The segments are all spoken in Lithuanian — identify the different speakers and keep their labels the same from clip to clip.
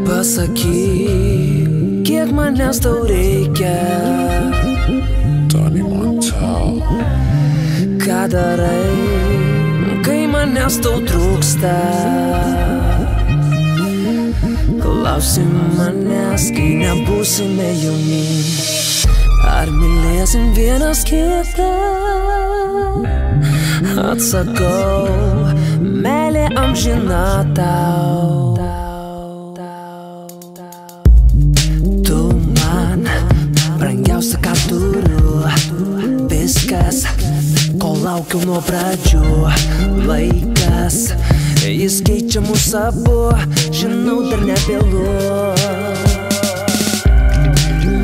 Speaker 1: Pasakyk, kiek manęs tau reikia.
Speaker 2: Tony Montell.
Speaker 1: Ką darai, kai manęs tau trūksta? Klausi manęs, kai nebūsime jauni. Ar mylėsim vienas kitą? Atsakau, meilė amžina tau. Tu man brangiausia, ką turiu. Viskas, ko laukiu nuo pradžių. Laikas, jis keičia mūsų abu. Žinau, dar nevėlu.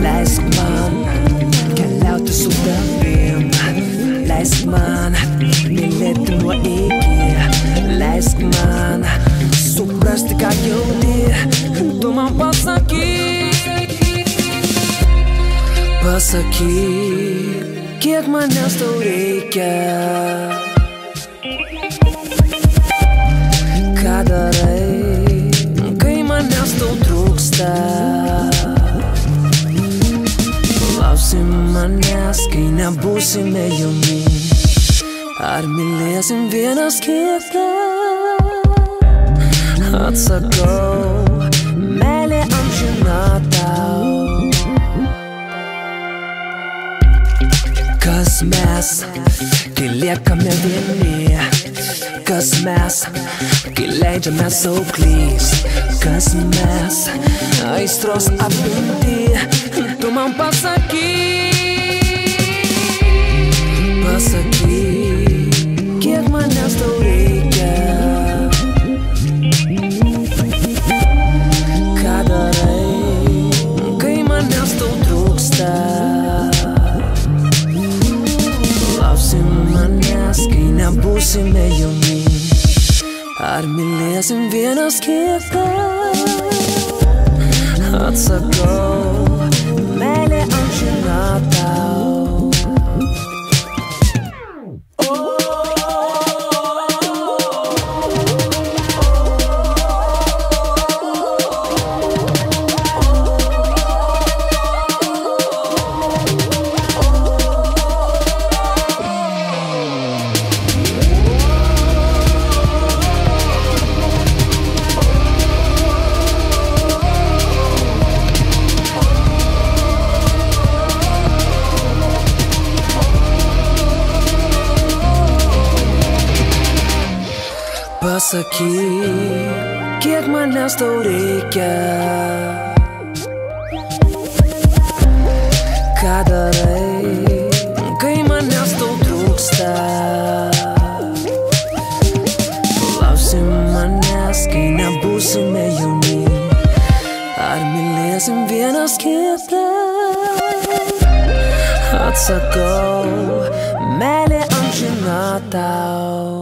Speaker 1: Leisk man keliauti su tavim. Leisk man mylėti nuo iki. Leisk man suprasti, ką jauti. Tu man pasakyk. Pasakyk, kiek manęs tau reikia. Ką darai, kai manęs tau trūksta? Klausi manęs, kai nebūsime jauni. Ar mylėsim vienas kitą? Atsakau, meilė amžina tau. Kas mes, kai liekame vieni? Kas mes, kai leidžiame sau klyst? Kas mes, aistros apimti? Tu man pasakyk. Pasakyk, kiek manęs tau reikia. Ką darai, kai manęs tau trūksta? Klausi manęs, kai nebūsime jauni. Ar mylėsim vienas kitą? Atsakau, meilė amžina tau. Pasakyk, kiek manęs tau reikia. Ką darai, kai manęs tau trūksta? Klausi manęs, kai nebūsime jauni. Ar mylėsim vienas kitą? Atsakau, meilė amžina tau.